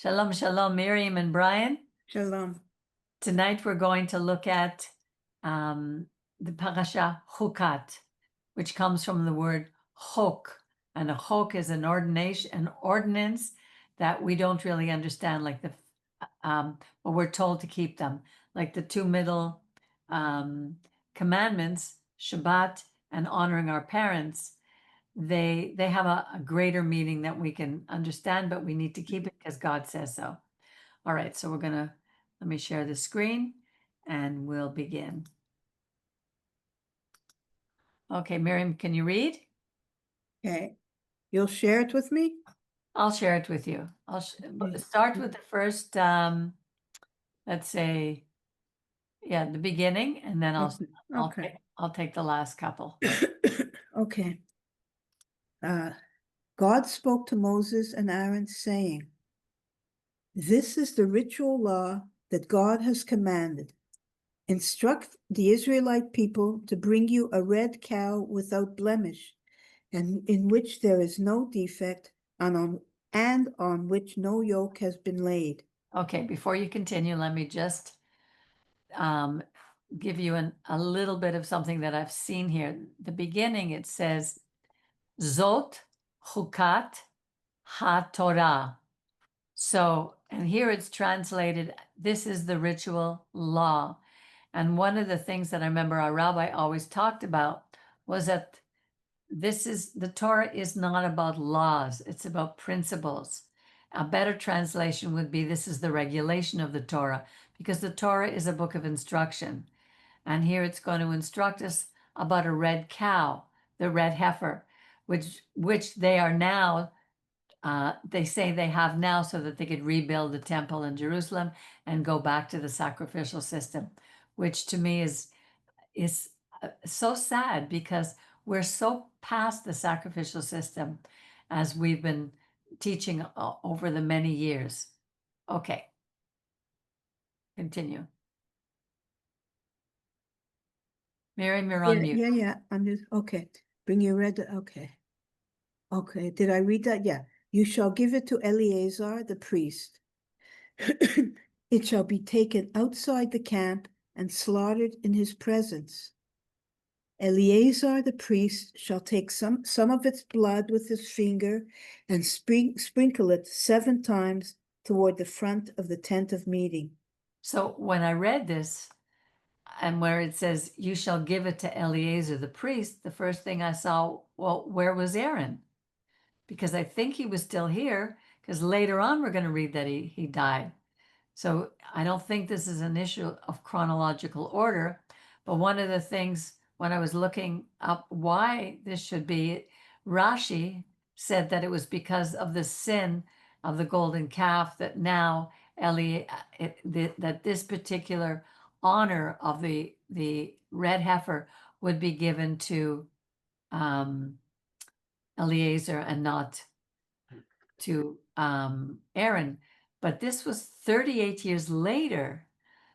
Shalom, shalom, Miriam and Brian. Shalom. Tonight we're going to look at the parasha Chukkat, which comes from the word chok, and a chok is an ordinance that we don't really understand, like but we're told to keep them, like the two middle commandments, Shabbat and honoring our parents. They have a greater meaning that we can understand, but we need to keep it because God says so. All right, so let me share the screen and we'll begin. Okay, Miriam, can you read? Okay. You'll share it with me? I'll share it with you. I'll start with the first, let's say, the beginning, and then I'll take the last couple. Okay. God spoke to Moses and Aaron, saying, "This is the ritual law that God has commanded. Instruct the Israelite people to bring you a red cow without blemish, and in which there is no defect, and on which no yoke has been laid." Okay, before you continue, let me just give you a little bit of something that I've seen here. The beginning, it says, Zot Chukkat HaTorah. So, and here it's translated, this is the ritual law. And one of the things that I remember our rabbi always talked about was that the Torah is not about laws, it's about principles. A better translation would be, this is the regulation of the Torah, because the Torah is a book of instruction. And here it's going to instruct us about a red cow, the red heifer, which they are now, they say they have now so that they could rebuild the temple in Jerusalem and go back to the sacrificial system, which to me is so sad, because we're so past the sacrificial system as we've been teaching over the many years. Okay, continue. Miriam, you're on mute. Yeah. I'm just, okay. Bring your red, okay. Okay, did I read that? Yeah. You shall give it to Eleazar the priest. It shall be taken outside the camp and slaughtered in his presence. Eleazar the priest shall take some of its blood with his finger and sprinkle it 7 times toward the front of the tent of meeting. So when I read this, and where it says, you shall give it to Eleazar the priest, the first thing I saw, well, where was Aaron? Because I think he was still here, because later on we're going to read that he died. So I don't think this is an issue of chronological order. But one of the things, when I was looking up why this should be, Rashi said that it was because of the sin of the golden calf, that now that this particular honor of the red heifer would be given to Eleazar and not to Aaron. But this was 38 years later.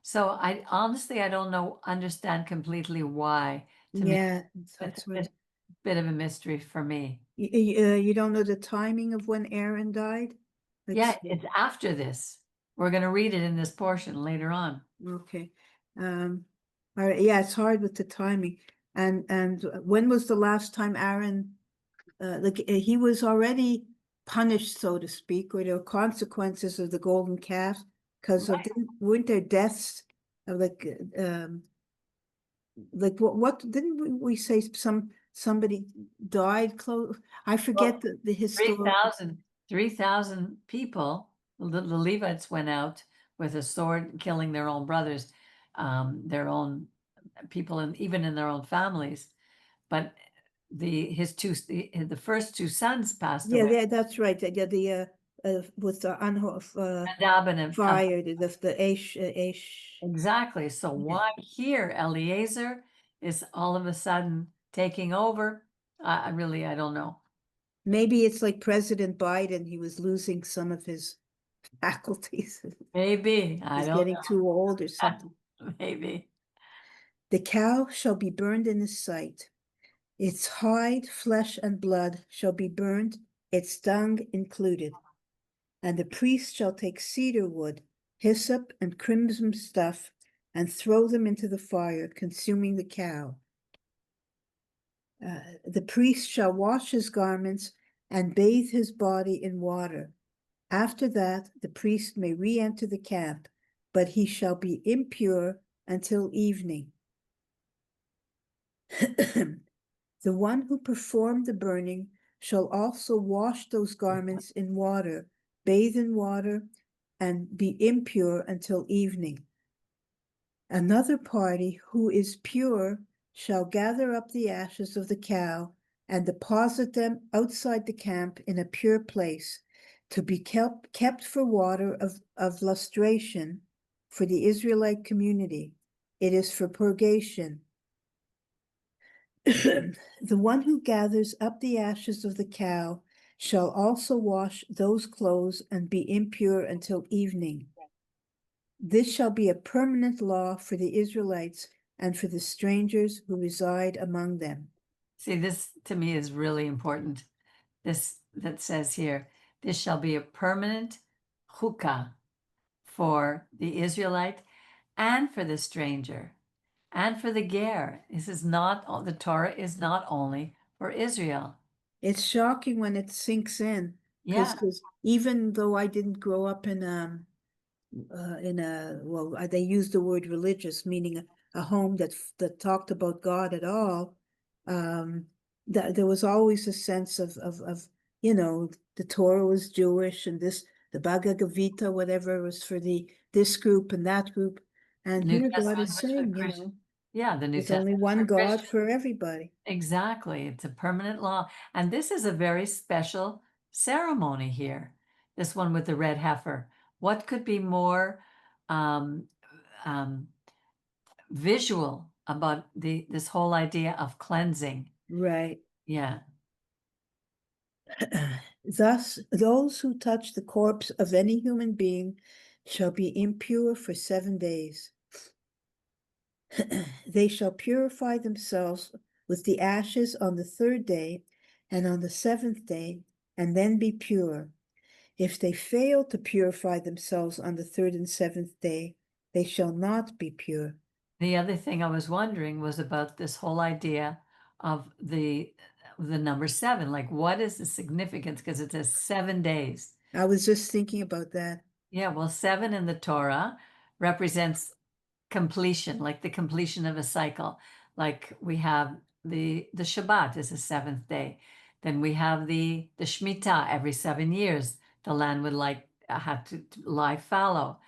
So I honestly, I don't understand completely why. To me, Yeah, it's that's right. a bit of a mystery for me. You don't know the timing of when Aaron died? Yeah, it's after this. We're going to read it in this portion later on. Okay. All right. Yeah, it's hard with the timing. And when was the last time Aaron, he was already punished, so to speak, or there were consequences of the golden calf because of, weren't there deaths of what didn't we say somebody died close? I forget the historical. 3,000 people, the Levites went out with a sword, killing their own brothers, their own people, and even in their own families. But the first 2 sons passed away. Yeah, that's right. Yeah, with the Nadab and fire, the Aish. exactly. So why here Eleazar is all of a sudden taking over? I don't know. Maybe it's like President Biden, he was losing some of his faculties. Maybe. I He's don't getting know. too old or something. Maybe. The cow shall be burned in his sight. Its hide, flesh, and blood shall be burned, its dung included. And the priest shall take cedar wood, hyssop, and crimson stuff, and throw them into the fire, consuming the cow. The priest shall wash his garments and bathe his body in water. After that, the priest may re-enter the camp, but he shall be impure until evening. The one who performed the burning shall also wash those garments in water, bathe in water, and be impure until evening. Another party who is pure shall gather up the ashes of the cow and deposit them outside the camp in a pure place, to be kept for water of lustration for the Israelite community. It is for purgation. The one who gathers up the ashes of the cow shall also wash those clothes and be impure until evening. This shall be a permanent law for the Israelites and for the strangers who reside among them. See, this to me is really important. This that says here, this shall be a permanent chukah for the Israelite and for the stranger and for the ger. This is not, the Torah is not only for Israel. It's shocking when it sinks in, Yeah, because even though I didn't grow up in well, they use the word religious, meaning a home that talked about God at all. That there was always a sense of the Torah was Jewish, and the Bhagavad Gita, whatever, was for this group and that group. And New here God Testament is was for saying, yeah, the New there's only Testament one for God Christians. for everybody. Exactly. It's a permanent law. And this is a very special ceremony here. This one with the red heifer. What could be more um, um, visual about this whole idea of cleansing? Right. Yeah. Thus, those who touch the corpse of any human being shall be impure for 7 days. They shall purify themselves with the ashes on the 3rd day and on the 7th day, and then be pure. If they fail to purify themselves on the 3rd and 7th day, they shall not be pure. The other thing I was wondering was about this whole idea of the number 7. Like, what is the significance? Because it says 7 days. I was just thinking about that. Yeah, well, 7 in the Torah represents completion, like the completion of a cycle. Like we have the Shabbat is the 7th day. Then we have the Shemitah every 7 years. The land would have to lie fallow.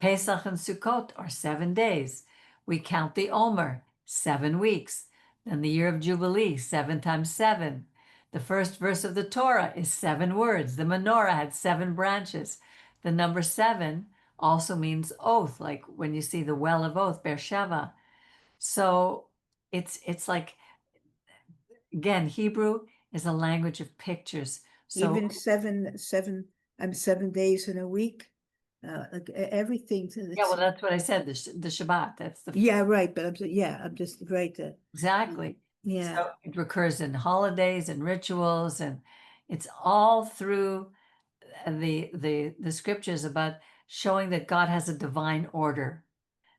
Pesach and Sukkot are 7 days. We count the Omer, 7 weeks. Then the year of Jubilee, 7 times 7. The first verse of the Torah is 7 words. The menorah had 7 branches. The number 7 also means oath, like when you see the well of oath, Beersheba. So it's like, again, Hebrew is a language of pictures. So Even 7 days in a week, like everything. yeah, well, that's what I said. The Shabbat. That's the Yeah, right. But I'm just right. exactly. Yeah. So it recurs in holidays and rituals, and it's all through the scriptures about showing that God has a divine order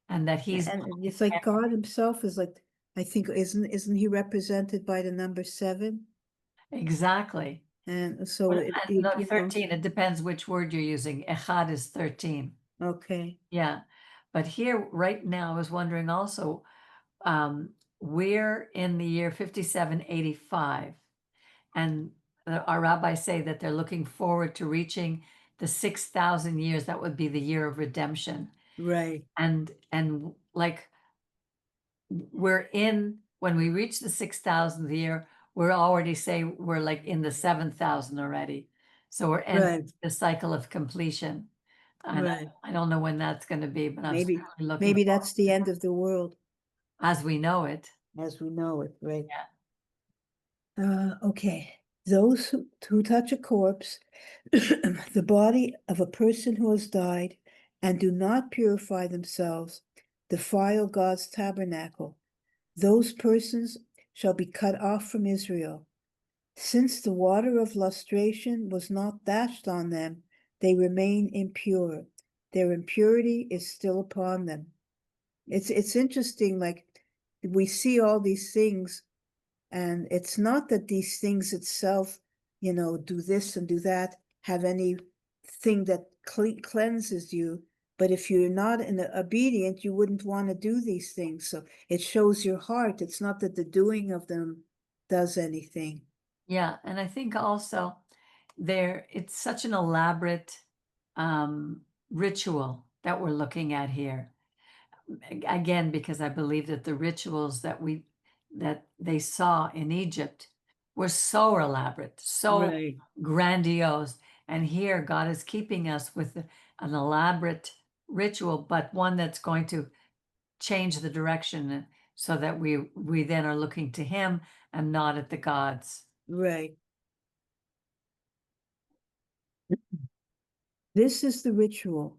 and that He's And it's like God himself is like, I think, isn't he represented by the number 7? exactly. And so Well, it, and it, no, 13. It depends which word you're using. Echad is 13. okay. Yeah, but here right now, I was wondering also. We're in the year 5785, and our rabbis say that they're looking forward to reaching the 6,000 years. That would be the year of redemption. Right. And like when we reach the 6,000th year, we're already we're like in the 7,000 already. So we're ending Right. the cycle of completion. And Right. I don't know when that's going to be, but I'm Maybe, certainly looking maybe that's the end of the world as we know it. as we know it, right? Yeah. Okay. Those who touch a corpse, the body of a person who has died, and do not purify themselves, defile God's tabernacle. Those persons shall be cut off from Israel. Since the water of lustration was not dashed on them, they remain impure. Their impurity is still upon them. It's interesting, like we see all these things, and it's not that these things itself, do this and do that, have anything that cleanses you. But if you're not obedient, you wouldn't want to do these things. So it shows your heart. It's not that the doing of them does anything. Yeah, and I think also it's such an elaborate ritual that we're looking at here. Again, because I believe that the rituals that they saw in Egypt were so elaborate, so Right. grandiose. And here God is keeping us with an elaborate ritual, but one that's going to change the direction so that we then are looking to him and not at the gods. Right. This is the ritual.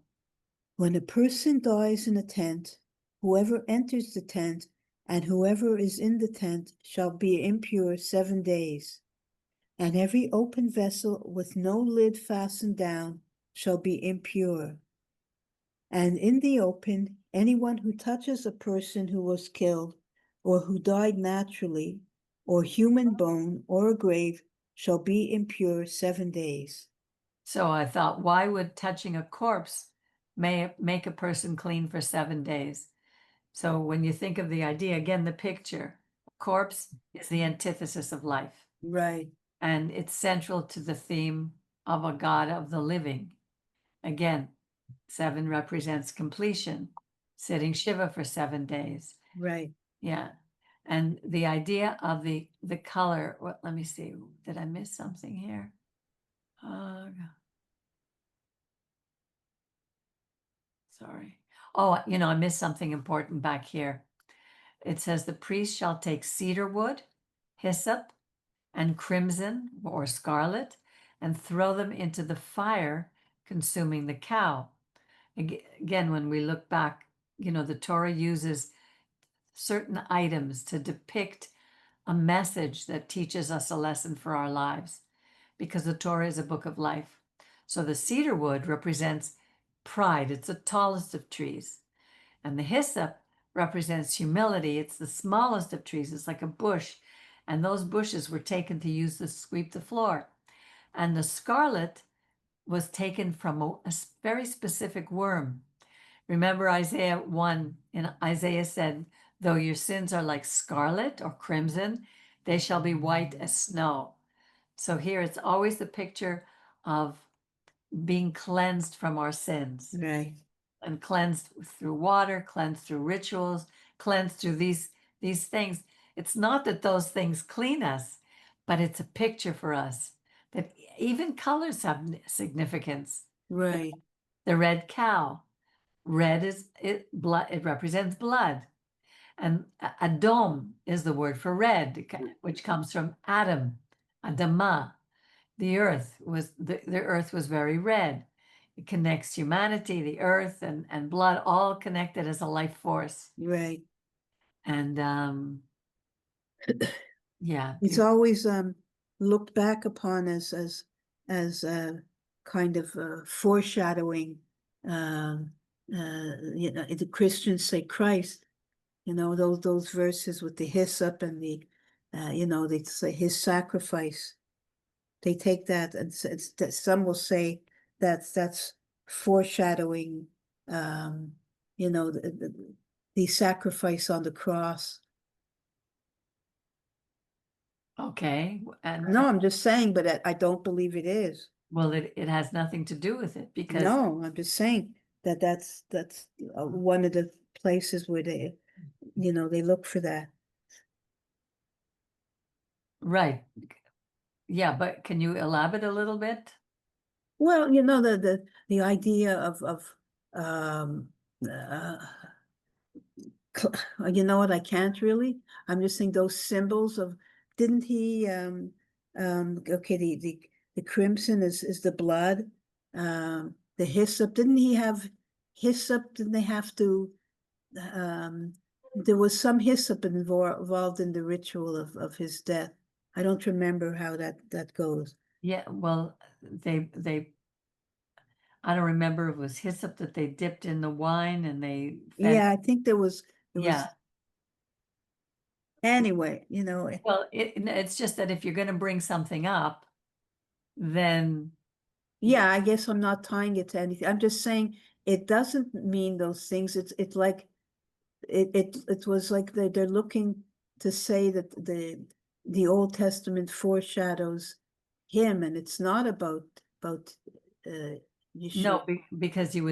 When a person dies in a tent, whoever enters the tent and whoever is in the tent shall be impure 7 days. And every open vessel with no lid fastened down shall be impure. And in the open, anyone who touches a person who was killed, or who died naturally, or human bone, or a grave, shall be impure 7 days. So I thought, why would touching a corpse make a person clean for 7 days? So when you think of the idea, again, the picture, corpse is the antithesis of life. Right. And it's central to the theme of a God of the living. Again, 7 represents completion, sitting Shiva for 7 days. Right. Yeah. And the idea of the color, let me see, did I miss something here? Sorry. Oh, I missed something important back here. It says the priest shall take cedar wood, hyssop, and crimson or scarlet and throw them into the fire, consuming the cow. Again, when we look back, the Torah uses certain items to depict a message that teaches us a lesson for our lives, because the Torah is a book of life. So the cedar wood represents pride. It's the tallest of trees. And the hyssop represents humility. It's the smallest of trees. It's like a bush. And those bushes were taken to use to sweep the floor. And the scarlet was taken from a very specific worm. Remember Isaiah 1, and Isaiah said, though your sins are like scarlet or crimson, they shall be white as snow. So here it's always the picture of being cleansed from our sins. Right. And cleansed through water, cleansed through rituals, cleansed through these things. It's not that those things clean us, but it's a picture for us that even colors have significance. Right. The red cow, red is blood. It represents blood, and Adom is the word for red, which comes from Adam, Adamah. The earth was the earth was very red. It connects humanity, the earth, and blood, all connected as a life force. Right. And yeah, It's always looked back upon as kind of foreshadowing. The Christians say Christ. Those verses with the hyssop and they say his sacrifice. They take that, and some will say that's foreshadowing, the sacrifice on the cross. okay. And No, I'm just saying, but I don't believe it is. well, it has nothing to do with it, because No, I'm just saying that's one of the places where they look for that. right. Yeah, but can you elaborate a little bit? Well, the idea of um uh, you know what, I can't really. I'm just saying those symbols of, didn't he okay, the crimson is the blood. The hyssop, didn't he have hyssop? Didn't they have to there was some hyssop involved in the ritual of his death. I don't remember how that goes. Yeah, well, they I don't remember if it was hyssop that they dipped in the wine and they fed. Yeah, I think there was, Yeah. anyway, Well, it's just that if you're going to bring something up, then yeah, I guess I'm not tying it to anything. I'm just saying it doesn't mean those things. It's like it was like they're looking to say that the Old Testament foreshadows him, and it's not about Yeshua. no, because you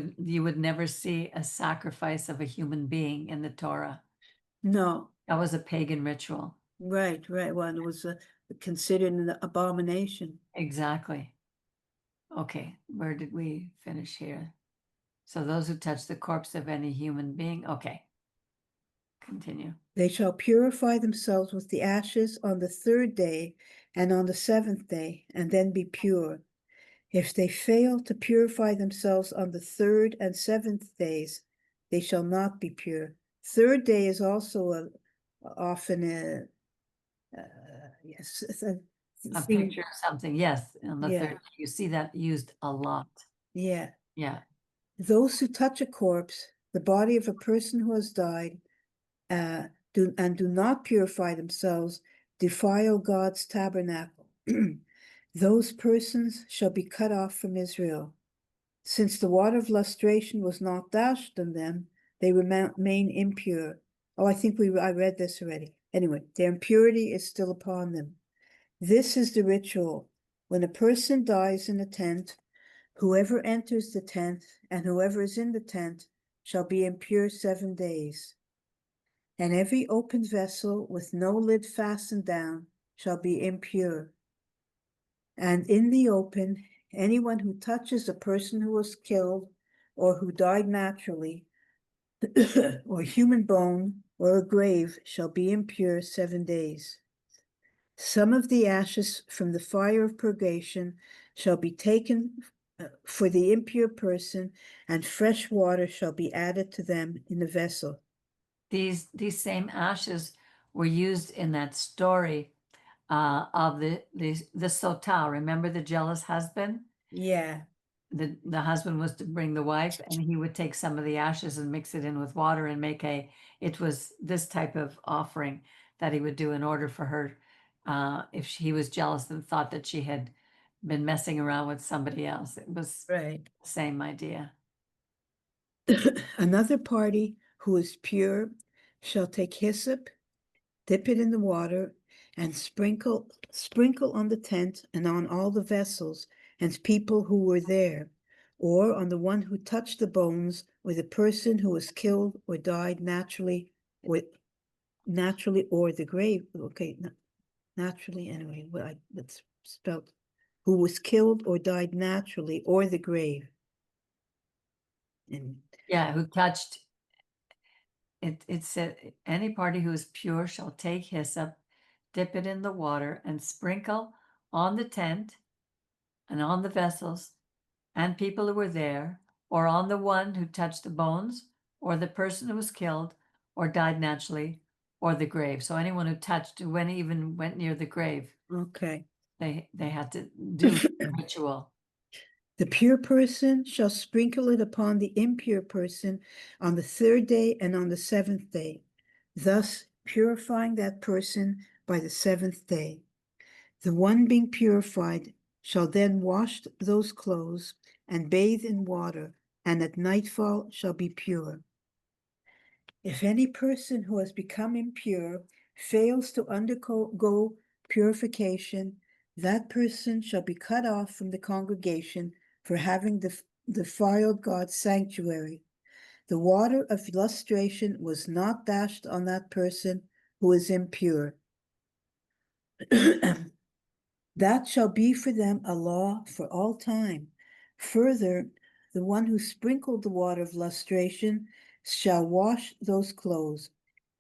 would never see a sacrifice of a human being in the Torah. No, That was a pagan ritual. right, right. Well, it was considered an abomination. Exactly. Okay, where did we finish here? So those who touch the corpse of any human being, okay. Continue. They shall purify themselves with the ashes on the third day and on the seventh day, and then be pure. If they fail to purify themselves on the third and seventh days, they shall not be pure. Third day is also often yes, A thing. picture of something, yes, on the Yeah, third, you see that used a lot. yeah. Yeah. Those who touch a corpse, the body of a person who has died, do not purify themselves, defile God's tabernacle. Those persons shall be cut off from Israel. Since the water of lustration was not dashed on them, they remain impure. Oh, I think I read this already. Anyway, their impurity is still upon them. This is the ritual. When a person dies in a tent, whoever enters the tent and whoever is in the tent shall be impure 7 days. And every open vessel with no lid fastened down shall be impure. And in the open, anyone who touches a person who was killed or who died naturally, or human bone, or a grave, shall be impure 7 days. Some of the ashes from the fire of purgation shall be taken for the impure person, and fresh water shall be added to them in the vessel. These same ashes were used in that story of the Sotah. Remember the jealous husband? Yeah, The husband was to bring the wife, and he would take some of the ashes and mix it in with water and make it was this type of offering that he would do in order for her, if he was jealous and thought that she had been messing around with somebody else. It was right. the same idea. Another party who is pure shall take hyssop, dip it in the water, and sprinkle on the tent and on all the vessels and people who were there, or on the one who touched the bones, or the person who was killed or died naturally, or the grave. Okay, naturally anyway. It's spelled who was killed or died naturally, or the grave. And Yeah, who touched it? It said, any party who is pure shall take hyssop, dip it in the water, and sprinkle on the tent and on the vessels and people who were there, or on the one who touched the bones, or the person who was killed, or died naturally, or the grave. So anyone who touched, who even went near the grave, okay. they had to do the ritual. The pure person shall sprinkle it upon the impure person on the third day and on the seventh day, thus purifying that person by the seventh day. The one being purified shall then wash those clothes and bathe in water, and at nightfall shall be pure. If any person who has become impure fails to undergo purification, that person shall be cut off from the congregation for having defiled God's sanctuary. The water of lustration was not dashed on that person who is impure. That shall be for them a law for all time. Further, the one who sprinkled the water of lustration shall wash those clothes,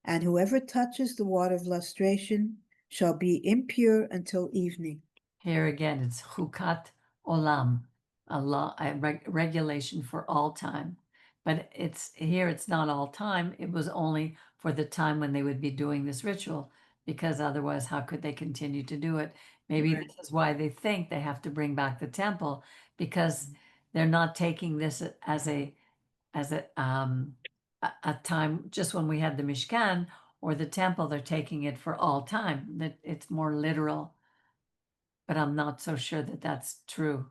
and whoever touches the water of lustration shall be impure until evening. Here again, it's Chukkat Olam, a law, a regulation for all time. But it's not all time. It was only for the time when they would be doing this ritual, because otherwise, how could they continue to do it? Maybe Right. this is why they think they have to bring back the temple, because they're not taking this as a time just when we had the Mishkan or the temple. They're taking it for all time. That it's more literal, but I'm not so sure that that's true.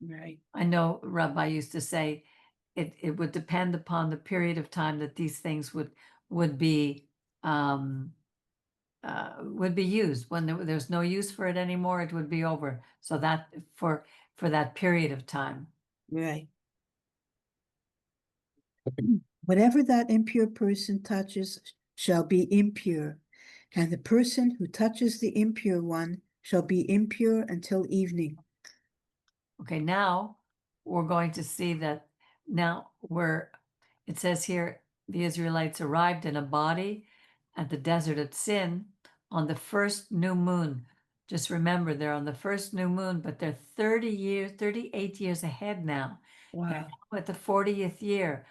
Right. I know Rabbi used to say it would depend upon the period of time that these things would be used. When there's no use for it anymore, it would be over. So that for that period of time. Right. Whatever that impure person touches shall be impure, and the person who touches the impure one shall be impure until evening. Okay, now we're going to see that now it says here, the Israelites arrived in a body at the desert of Sin on the first new moon. Just remember, they're on the first new moon, but they're 38 years ahead now. They're Wow. now at the 40th year.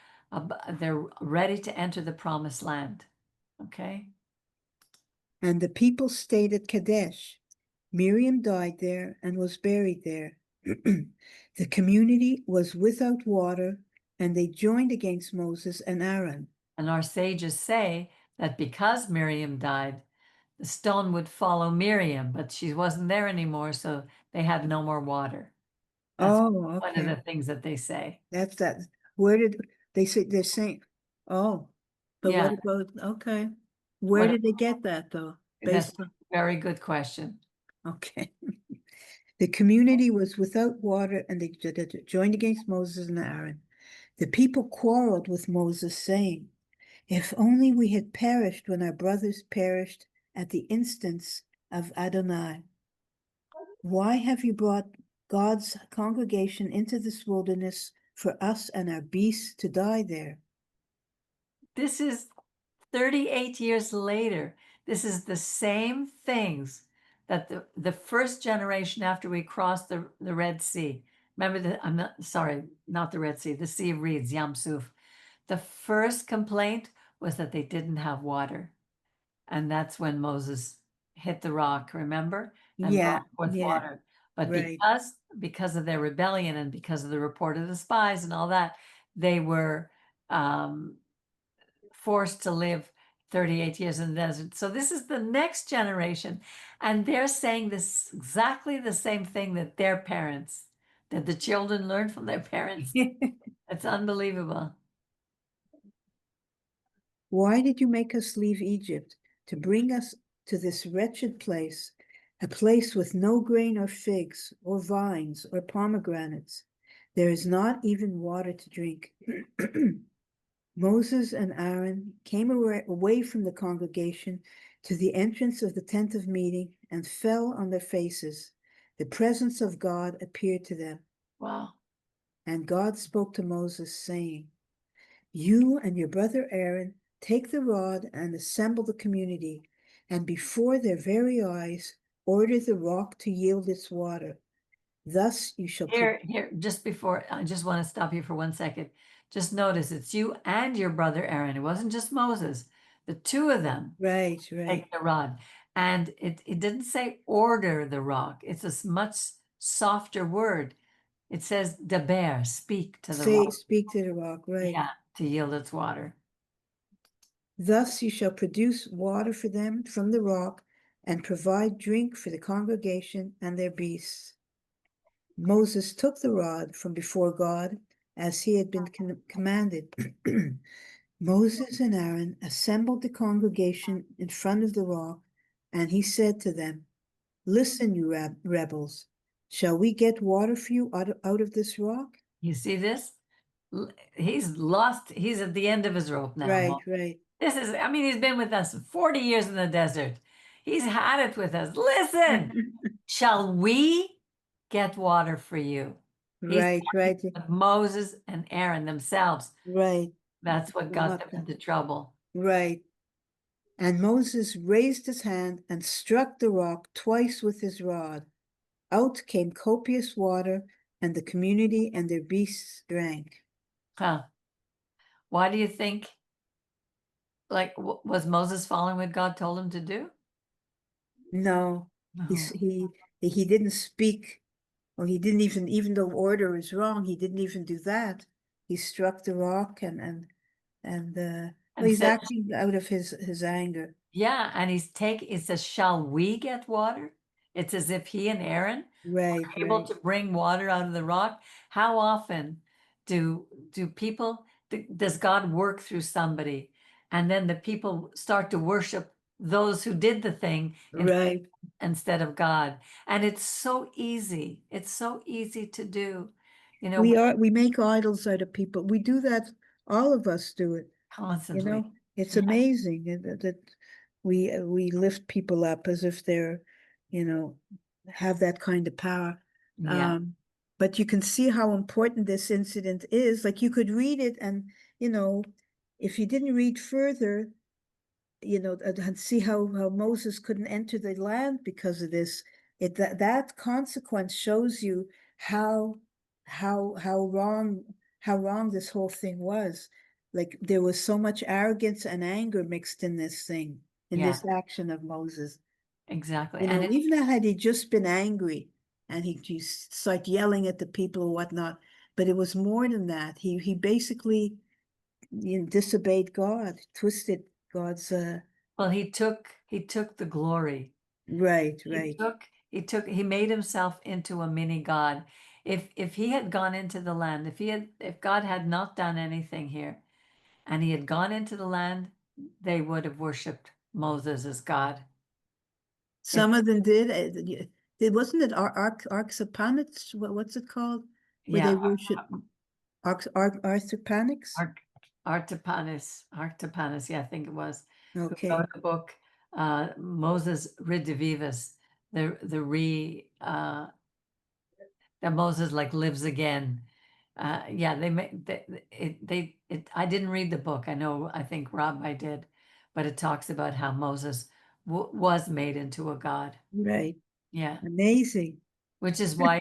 They're ready to enter the promised land. Okay. And the people stayed at Kadesh. Miriam died there and was buried there. The community was without water, and they joined against Moses and Aaron. And our sages say that because Miriam died, the stone would follow Miriam, but she wasn't there anymore, so they had no more water. That's Oh, one of the okay. things that they say. That's that. Where did they say they're saying? Oh, but Yeah, what about, okay. Where what did they get that though? that's Based a on, very good question. okay. The community was without water, and they joined against Moses and Aaron. The people quarreled with Moses, saying, if only we had perished when our brothers perished at the instance of Adonai. Why have you brought God's congregation into this wilderness for us and our beasts to die there? This is 38 years later. This is the same things that the first generation after we crossed the Red Sea. Remember I'm not sorry, not the Red Sea, the Sea of Reeds, Yam Suf. The first complaint was that they didn't have water. And that's when Moses hit the rock, remember? And Yeah, brought forth yeah, water. But right. because of their rebellion and because of the report of the spies and all that, they were forced to live 38 years in the desert. So this is the next generation. And they're saying this exactly the same thing that their parents, that the children learned from their parents. It's unbelievable. Why did you make us leave Egypt to bring us to this wretched place, a place with no grain or figs or vines or pomegranates? There is not even water to drink. Moses and Aaron came away from the congregation to the entrance of the tent of meeting and fell on their faces. The presence of God appeared to them. Wow. And God spoke to Moses, saying, you and your brother Aaron take the rod and assemble the community, and before their very eyes order the rock to yield its water. Thus you shall put. Here, just before, I just want to stop you for 1 second. Just notice it's you and your brother Aaron. It wasn't just Moses. The two of them Right, right. take the rod. And it didn't say order the rock. It's a much softer word. It says daber, speak to the rock. Speak to the rock, right. Yeah, to yield its water. Thus you shall produce water for them from the rock and provide drink for the congregation and their beasts. Moses took the rod from before God as he had been commanded. Moses and Aaron assembled the congregation in front of the rock, and he said to them, listen, you rebels, shall we get water for you out of this rock? You see this? He's lost. He's at the end of his rope Right, now. right. This is, I mean, he's been with us 40 years in the desert. He's had it with us. Listen, shall we get water for you? He's Right, right, with Moses and Aaron themselves. right. That's what got them into trouble. Right. And Moses raised his hand and struck the rock twice with his rod. Out came copious water, and the community and their beasts drank. Huh. Why do you think, like, was Moses following what God told him to do? No, No. he didn't speak. Well, he didn't even though order is wrong, he didn't even do that. He struck the rock well, And he's said, acting out of his anger. yeah, and it says, shall we get water? It's as if he and Aaron Right, were able right, to bring water out of the rock. How often do people, does God work through somebody? And then the people start to worship those who did the thing right. instead of God. And it's so easy. It's so easy to do. You know, We make idols out of people. We do that. All of us do it. constantly. It's Yeah, amazing that we lift people up as if they're, you know, have that kind of power. yeah. Um, but you can see how important this incident is. Like you could read it, and you know, if you didn't read further, and see how Moses couldn't enter the land because of this. That consequence shows you how how wrong this whole thing was. Like there was so much arrogance and anger mixed in this thing, in Yeah, this action of Moses. exactly. And it, Even had he just been angry and he started yelling at the people or whatnot, but it was more than that. He basically disobeyed God, twisted God's well, he took the glory. right, He right. took he made himself into a mini god. If he had gone into the land, if God had not done anything here and he had gone into the land, they would have worshipped Moses as God. It, Some of them did. It wasn't it Arxapanics? What's it called? Where yeah, they worship Arthropanics? Artapanes, yeah, I think it was, who wrote Okay, the book Moses Redivivus, the re that Moses like lives again. Yeah, they made it. I didn't read the book. I think Rabbi did, but it talks about how Moses was made into a god. right. Yeah, Amazing. which is why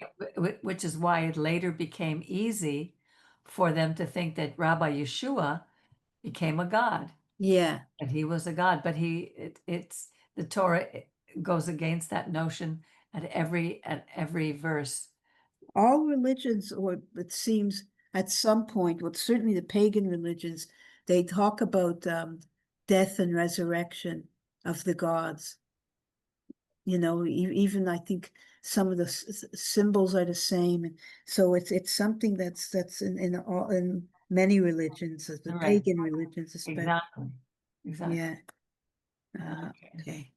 which is why it later became easy for them to think that Rabbi Yeshua became a god, Yeah. that he was a god. But it's the Torah goes against that notion at every verse. All religions, or it seems at some point, well, certainly the pagan religions, they talk about death and resurrection of the gods. Even I think some of the symbols are the same, and so it's something that's in many religions, the Right. pagan religions especially. Exactly. Exactly. Yeah. Okay. Okay.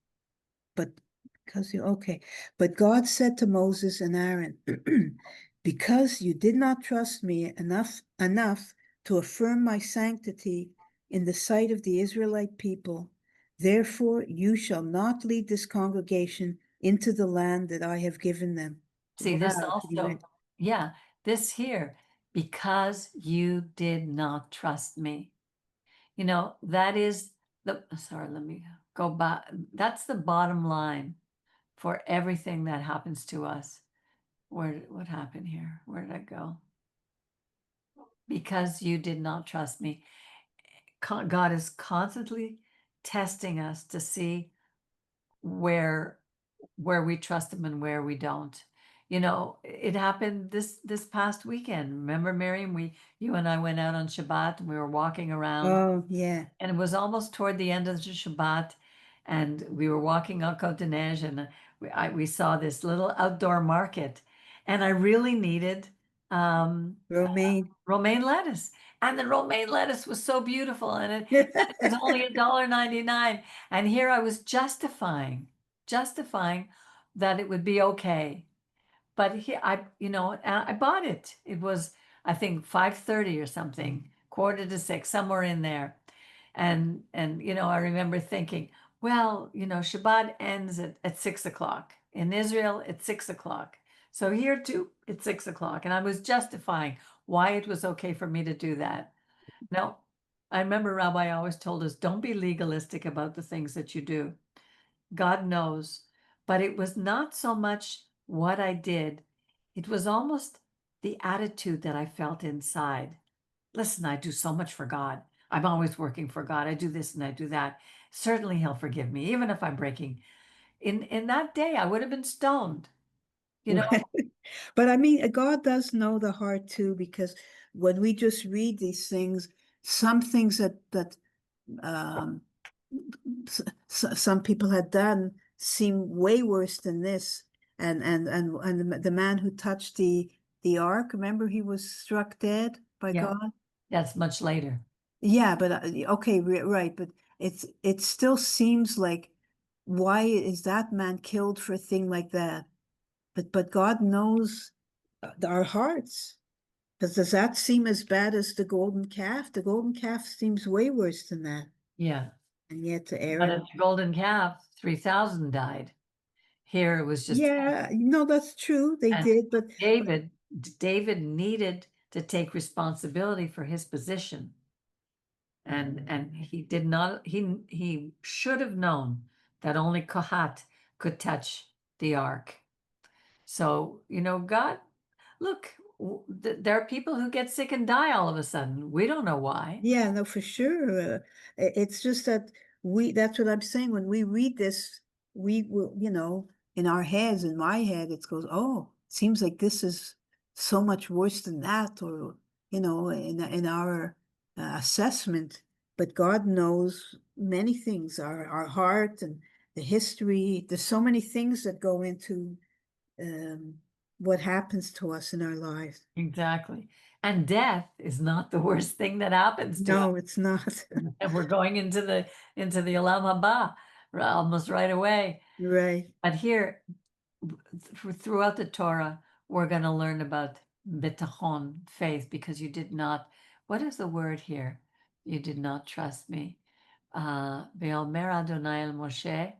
But okay. But God said to Moses and Aaron, because you did not trust me enough to affirm my sanctity in the sight of the Israelite people, therefore you shall not lead this congregation into the land that I have given them. See, this Wow, pretty also, much. yeah, this here, because you did not trust me. That is sorry, let me go back. That's the bottom line for everything that happens to us. What happened here? Where did I go? Because you did not trust me. God is constantly testing us to see where we trust him and where we don't. It happened this past weekend. Remember, Miriam, you and I went out on Shabbat and we were walking around, Oh, yeah. and it was almost toward the end of the Shabbat, and we were walking on Côte de Neige, and we saw this little outdoor market, and I really needed um, Romaine. romaine lettuce. And the romaine lettuce was so beautiful, and it was only $1.99. And here I was justifying that it would be okay. But here I bought it. It was, I think, 5:30 or something, quarter to 6, somewhere in there. And I remember thinking, well, Shabbat ends at 6 o'clock. In Israel, it's 6 o'clock. So here too, it's 6 o'clock. And I was justifying why it was okay for me to do that. No, I remember Rabbi always told us, don't be legalistic about the things that you do. God knows. But it was not so much what I did, it was almost the attitude that I felt inside. Listen, I do so much for God. I'm always working for God. I do this and I do that. Certainly He'll forgive me, even if I'm breaking. In that day, I would have been stoned. You know, But I mean, God does know the heart too, because when we just read these things, some things that um, some people had done seem way worse than this. And the man who touched the ark, remember he was struck dead by yeah, God. that's much later. Yeah, but okay, right, but it still seems like why is that man killed for a thing like that? But God knows our hearts. Does that seem as bad as the golden calf? The golden calf seems way worse than that. Yeah. And yet to But in Aaron. the golden calf, 3,000 died. Here it was just 10. Yeah, no, that's true. They And did, but David needed to take responsibility for his position. And he did not, he should have known that only Kohat could touch the ark. So, God, look, there are people who get sick and die all of a sudden. We don't know why. yeah, no, for sure. It's just that that's what I'm saying. When we read this, we will, in our heads, in my head, it goes, oh, it seems like this is so much worse than that, or, in our assessment. But God knows many things, our heart and the history. There's so many things that go into um, what happens to us in our lives. Exactly. And death is not the worst thing that happens to us. No, it's not. And we're going into the Olam Haba almost right away. Right. But here, throughout the Torah, we're going to learn about bitachon, faith, because you did not. What is the word here? You did not trust me. Ve'omer Adonai el Moshe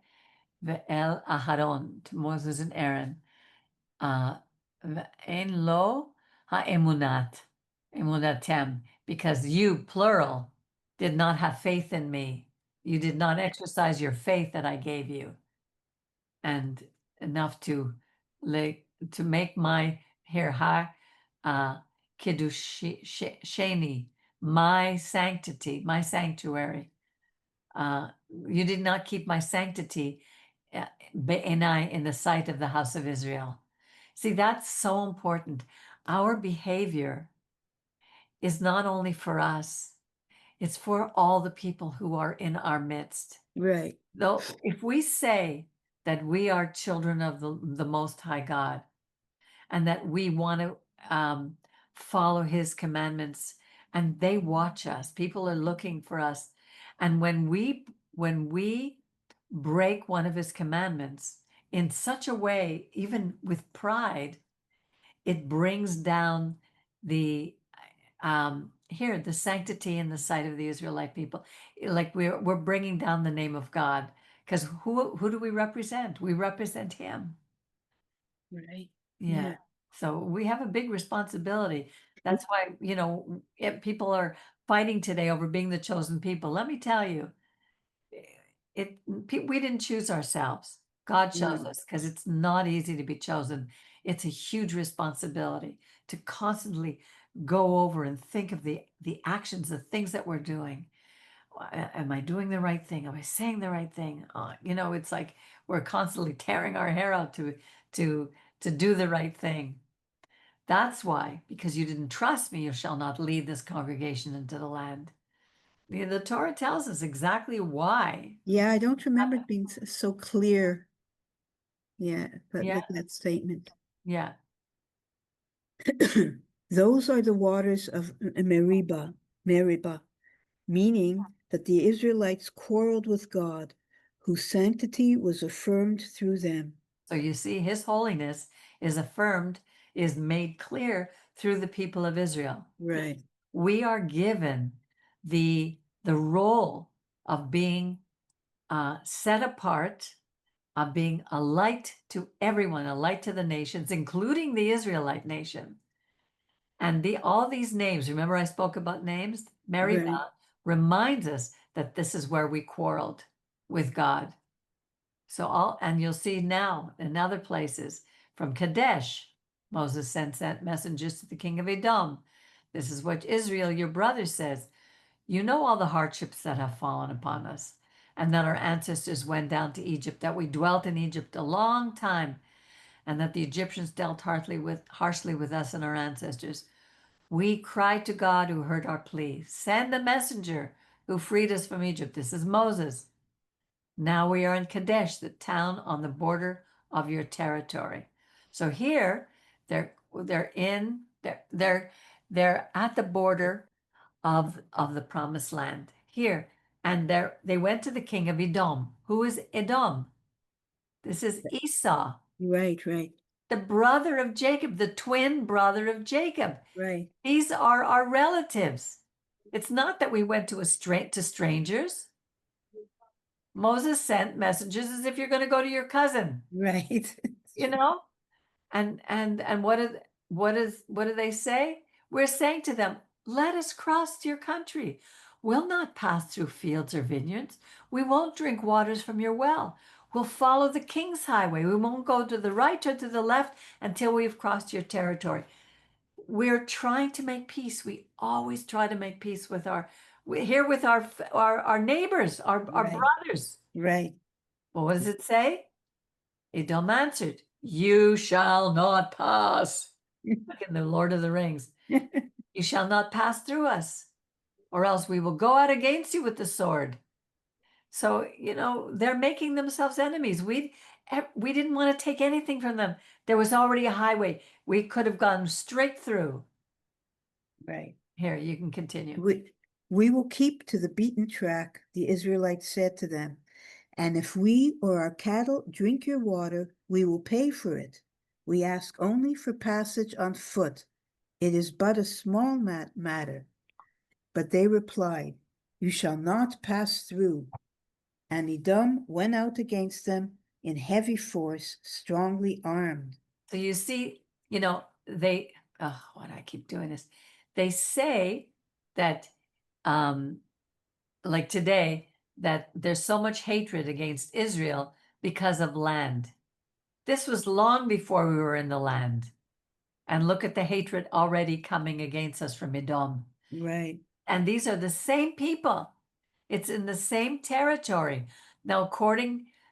ve'el Aharon, to Moses and Aaron. Ve'en lo emunatem, because you, plural, did not have faith in me. You did not exercise your faith that I gave you, and enough to make my here kiddusheni, my sanctity, my sanctuary. You did not keep my sanctity be'enai, in the sight of the house of Israel. See, that's so important. Our behavior is not only for us, it's for all the people who are in our midst. Right. Though, if we say that we are children of the Most High God and that we want to follow His commandments, and they watch us, people are looking for us, and when we break one of His commandments in such a way, even with pride, it brings down the here the sanctity in the sight of the Israelite people. Like we're bringing down the name of God, because who do we represent? We represent Him. Right. Yeah. Yeah. So we have a big responsibility. That's why, if people are fighting today over being the chosen people. Let me tell you, we didn't choose ourselves. God chose No. us, because it's not easy to be chosen. It's a huge responsibility to constantly go over and think of the actions, the things that we're doing. Am I doing the right thing? Am I saying the right thing? It's like we're constantly tearing our hair out to to do the right thing. That's why, because you didn't trust me, you shall not lead this congregation into the land. The Torah tells us exactly why. Yeah, I don't remember it being so clear. Yeah, but Yeah, like that statement. yeah. Those are the waters of Meribah, meaning that the Israelites quarreled with God, whose sanctity was affirmed through them. So you see, His holiness is affirmed, is made clear through the people of Israel. Right. We are given the role of being set apart, of being a light to everyone, a light to the nations, including the Israelite nation. And all these names, remember I spoke about names? Right. Meribah reminds us that this is where we quarreled with God. And you'll see now in other places, from Kadesh, Moses sent messengers to the king of Edom. This is what Israel, your brother, says. You know all the hardships that have fallen upon us, and that our ancestors went down to Egypt, that we dwelt in Egypt a long time. and that the Egyptians dealt harshly with us and our ancestors. We cried to God who heard our plea. Send the messenger who freed us from Egypt. This is Moses. Now we are in Kadesh, the town on the border of your territory. So here they're at the border of the promised land. Here. And they went to the king of Edom. Who is Edom? This is Esau, Right, right, the brother of Jacob, the twin brother of Jacob. right, These are our relatives. It's not that we went to strangers. Moses sent messages as if you're going to go to your cousin, right. you know? And what do they say? We're saying to them, let us cross to your country. We'll not pass through fields or vineyards. We won't drink waters from your well. We'll follow the king's highway. We won't go to the right or to the left until we've crossed your territory. We're trying to make peace. We always try to make peace with our neighbors, our Right. brothers. Right. Well, what does it say? Edom answered, you shall not pass. Like in the Lord of the Rings. You shall not pass through us, or else we will go out against you with the sword. So, they're making themselves enemies. We didn't want to take anything from them. There was already a highway. We could have gone straight through. Right. Here, you can continue. We will keep to the beaten track, the Israelites said to them. And if we or our cattle drink your water, we will pay for it. We ask only for passage on foot. It is but a small matter. But they replied, you shall not pass through. And Edom went out against them in heavy force, strongly armed. So you see, why do I keep doing this? They say that, like today, that there's so much hatred against Israel because of land. This was long before we were in the land. And look at the hatred already coming against us from Edom. Right. And these are the same people. It's in the same territory. Now,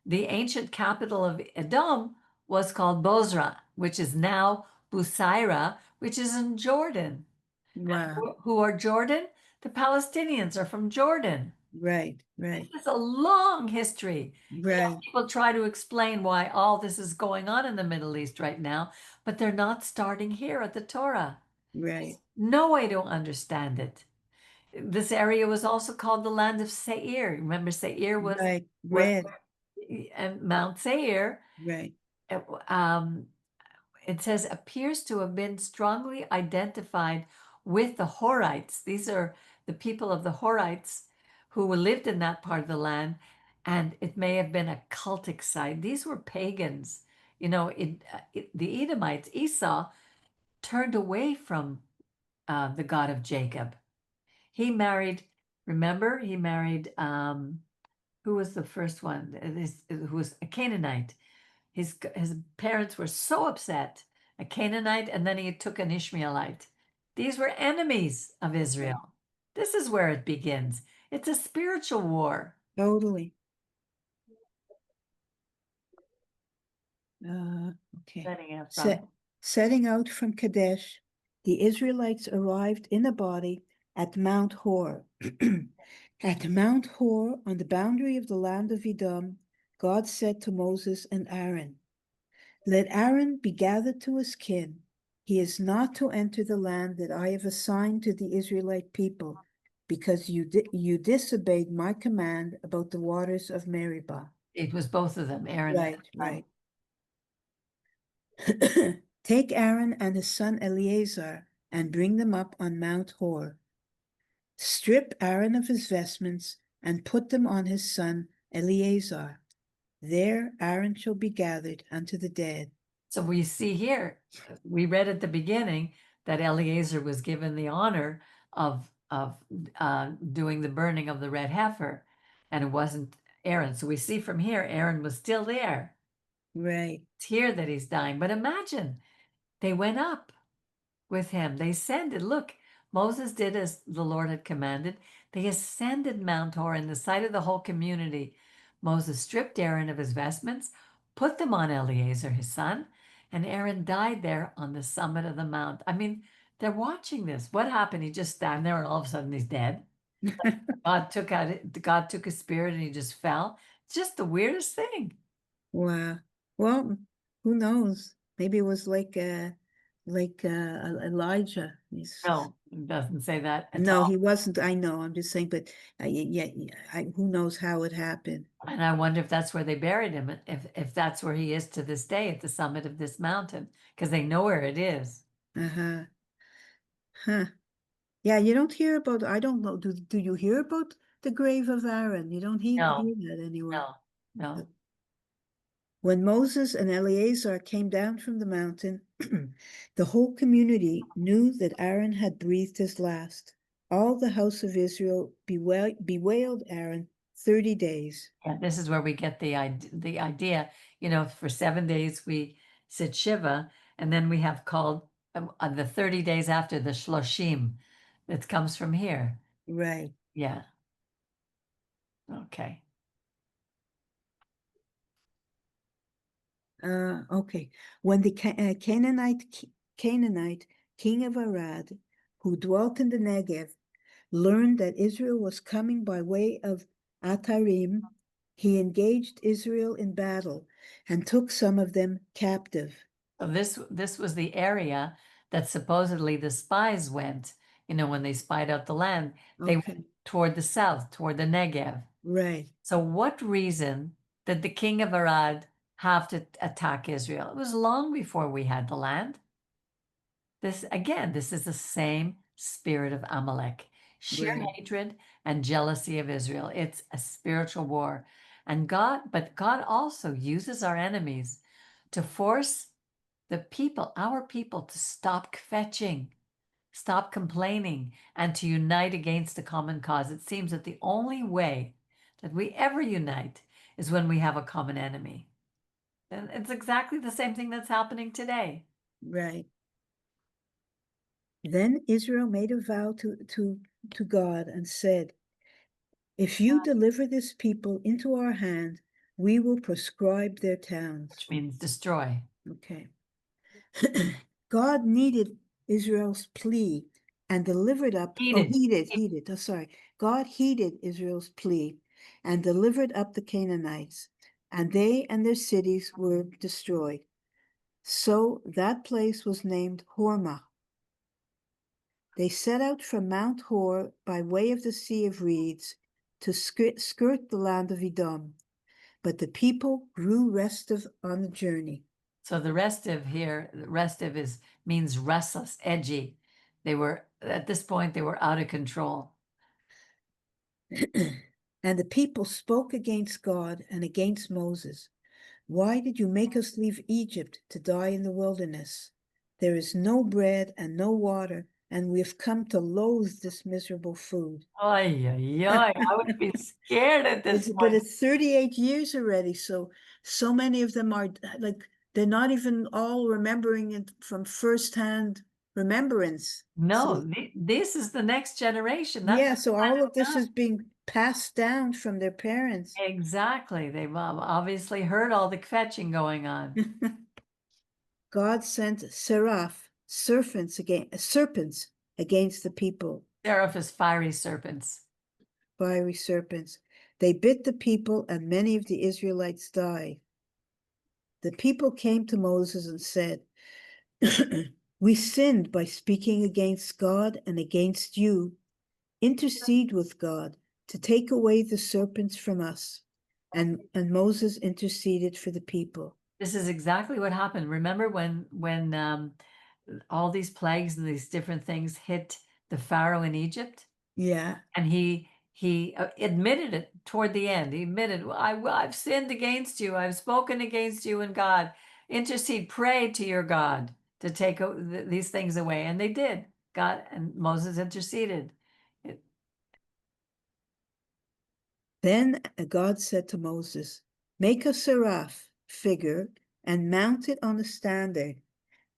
the ancient capital of Edom was called Bozrah, which is now Busaira, which is in Jordan. Wow. Who are Jordan? The Palestinians are from Jordan. Right. Right. It's a long history. Right. People try to explain why all this is going on in the Middle East right now, but they're not starting here at the Torah. Right. No way to understand it. This area was also called the land of Seir. Remember, Seir was Right. Red. and Mount Seir. Right. It says appears to have been strongly identified with the Horites. These are the people of the Horites who lived in that part of the land, and it may have been a cultic site. These were pagans. The Edomites, Esau, turned away from the God of Jacob. He married, remember, who was the first one? Who was a Canaanite. His parents were so upset, a Canaanite, and then he took an Ishmaelite. These were enemies of Israel. This is where it begins. It's a spiritual war. Totally. Okay. Setting out from Kadesh, the Israelites arrived in a body at Mount Hor. At Mount Hor, on the boundary of the land of Edom, God said to Moses and Aaron, let Aaron be gathered to his kin. He is not to enter the land that I have assigned to the Israelite people, because you disobeyed my command about the waters of Meribah. It was both of them, Aaron. Right. Take Aaron and his son Eleazar and bring them up on Mount Hor. Strip Aaron of his vestments and put them on his son Eleazar. There Aaron shall be gathered unto the dead. So we see here, we read at the beginning that Eleazar was given the honor of doing the burning of the red heifer, and it wasn't Aaron. So we see from here, Aaron was still there. Right. It's here that he's dying. But imagine, they went up with him. They ascended. Look, Moses did as the Lord had commanded. They ascended Mount Hor in the sight of the whole community. Moses stripped Aaron of his vestments, put them on Eleazar, his son, and Aaron died there on the summit of the mount. I mean, they're watching this. What happened? He just stand there and all of a sudden he's dead. God took his spirit and he just fell. It's just the weirdest thing. Wow. Well, who knows? Maybe it was like Elijah. No, it doesn't say that at No, all. he wasn't. I know. I'm just saying, but who knows how it happened? And I wonder if that's where they buried him, if that's where he is to this day at the summit of this mountain, because they know where it is. Uh-huh. Huh. Yeah, you don't hear about, I don't know. Do you hear about the grave of Aaron? You don't hear No, that anywhere. no, no. When Moses and Eleazar came down from the mountain, the whole community knew that Aaron had breathed his last. All the house of Israel bewailed Aaron 30 days. Yeah, this is where we get the idea. For 7 days we sit Shiva, and then we have called on the 30 days after the Shloshim. That comes from here. Right. Yeah. Okay. Okay. When the Canaanite king of Arad, who dwelt in the Negev, learned that Israel was coming by way of Atarim, he engaged Israel in battle and took some of them captive. So this was the area that supposedly the spies went, when they spied out the land, they Okay, went toward the south, toward the Negev. right, So what reason did the king of Arad have to attack Israel? It was long before we had the land. This is the same spirit of Amalek, sheer right, hatred and jealousy of Israel. It's a spiritual war. But God also uses our enemies to force our people to stop fetching, stop complaining, and to unite against the common cause. It seems that the only way that we ever unite is when we have a common enemy. And it's exactly the same thing that's happening today. right. Then Israel made a vow to God and said, if you deliver this people into our hand, we will proscribe their towns. Which means destroy. Okay. God needed Israel's plea and delivered up, Heated. heeded, oh, sorry. God heeded Israel's plea and delivered up the Canaanites, and they and their cities were destroyed. So that place was named Hormah. They set out from Mount Hor by way of the Sea of Reeds to skirt the land of Edom, but the people grew restive on the journey. So the restive means restless, edgy. At this point, they were out of control. And the people spoke against God and against Moses. Why did you make us leave Egypt to die in the wilderness? There is no bread and no water, and we have come to loathe this miserable food. Ay, ay, ay. I would be scared at this But point. it's 38 years already, so many of them are like, they're not even all remembering it from firsthand remembrance. No, So this is the next generation. That's yeah, so why all of this they're is being passed down from their parents. done. Exactly. They've obviously heard all the fetching going on. God sent serpents against the people, Seraph is fiery serpents. fiery serpents. They bit the people, and many of the Israelites died. The people came to Moses and said, we sinned by speaking against God and against you. Intercede with God to take away the serpents from us. And Moses interceded for the people. This is exactly what happened. Remember when all these plagues and these different things hit the Pharaoh in Egypt? Yeah. And he admitted it toward the end. He admitted, I've sinned against you. I've spoken against you and God. Intercede, pray to your God to take these things away. And they did. God and Moses interceded. Then God said to Moses, make a seraph figure and mount it on a standard,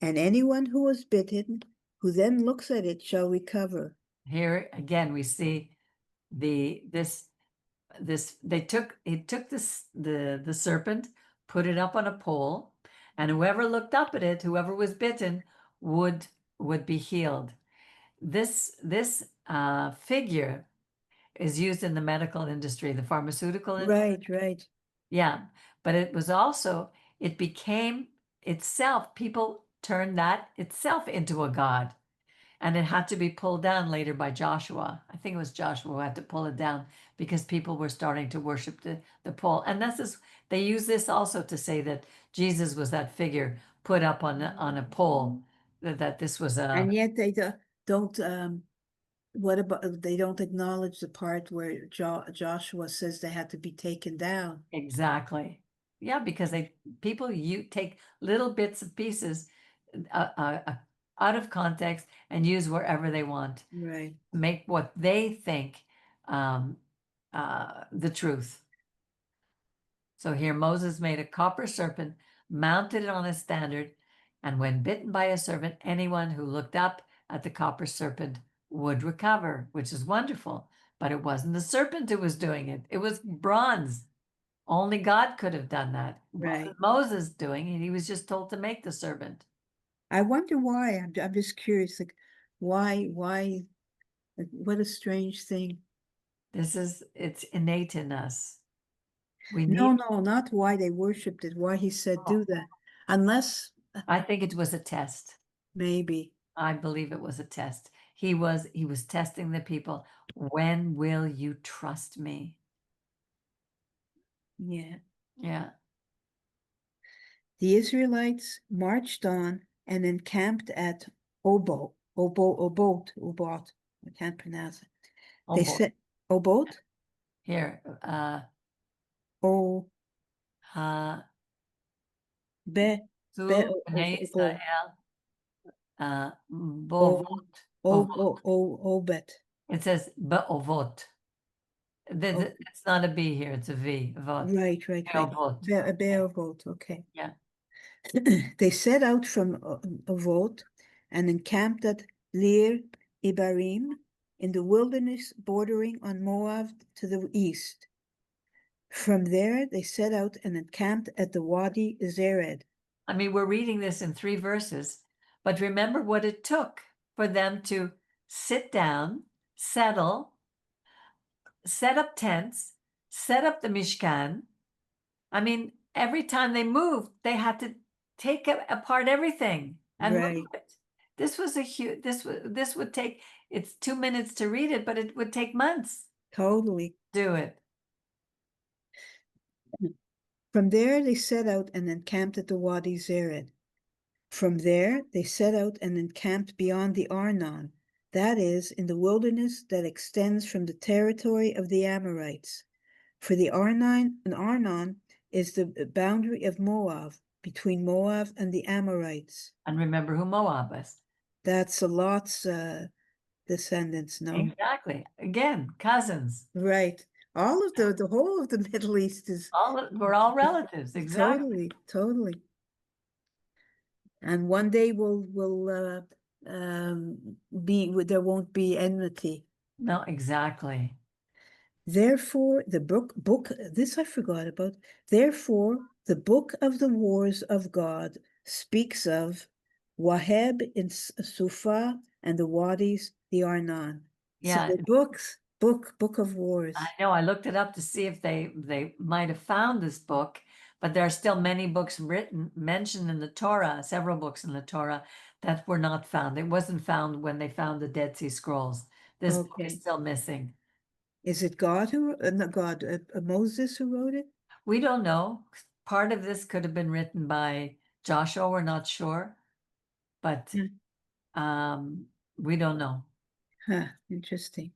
and anyone who was bitten, who then looks at it, shall recover. Here again, we see this he took the serpent, put it up on a pole, and whoever looked up at it, whoever was bitten, would be healed. This figure is used in the medical industry, the pharmaceutical industry. Right. Yeah, but it was also, it became itself, people turned that itself into a god. And it had to be pulled down later by Joshua. I think it was Joshua who had to pull it down because people were starting to worship the pole. And they use this also to say that Jesus was that figure put up on a pole, that this was And yet they don't, what about, they don't acknowledge the part where Joshua says they had to be taken down. exactly. Yeah, because people you take little bits of pieces out of context and use wherever they want. Right. Make what they think the truth. So here Moses made a copper serpent, mounted it on a standard, and when bitten by a serpent, anyone who looked up at the copper serpent would recover, which is wonderful. But it wasn't the serpent who was doing it, it was bronze. Only God could have done that. It Right. wasn't Moses doing it. He was just told to make the serpent. I wonder why. I'm just curious, like, why, like, what a strange thing. It's innate in us. We No, need, not why they worshipped it, why he said do oh, that. Unless, I think it was a test. maybe, I believe it was a test. He was testing the people. When will you trust me? yeah. Yeah. The Israelites marched on and encamped at Obot. I can't pronounce it. Oh They boy. said, Obot? Here. O, Uh Be, Be, Zu Bnei Obo, Israel O, Bovot. O, Bovot. O, O, Obet. It says Beovot. Oh, It's not a B here, it's a V. Vot. right. Beovot. Be'ovot, okay. Yeah. They set out from Ovot and encamped at Leir Ibarim in the wilderness bordering on Moab to the east. From there, they set out and encamped at the Wadi Zered. I mean, we're reading this in 3 verses, but remember what it took for them to sit down, settle, set up tents, set up the Mishkan. I mean, every time they moved, they had to take apart everything and move Right, it. This was a huge, this would take, it's 2 minutes to read it, but it would take months totally. to do it. From there, they set out and encamped at the Wadi Zered. From there, they set out and encamped beyond the Arnon, that is, in the wilderness that extends from the territory of the Amorites. For the Arnon is the boundary of Moab, between Moab and the Amorites. And remember who Moab was. That's Lot's descendants, no? Exactly. Again, cousins. Right. All of the whole of the Middle East is We're all relatives. Exactly. totally. And one day there won't be enmity. No, exactly. Therefore, the book, this I forgot about. Therefore, the book of the wars of God speaks of Waheb in Sufa and the Wadis, the Arnon. So Yeah, the book of wars. I know. I looked it up to see if they might have found this book, but there are still many books mentioned in the Torah, several books in the Torah that were not found. It wasn't found when they found the Dead Sea Scrolls. This book is Okay. still missing. Is it God who, not God, Moses who wrote it? We don't know. Part of this could have been written by Joshua. We're not sure, but we don't know. Huh, interesting.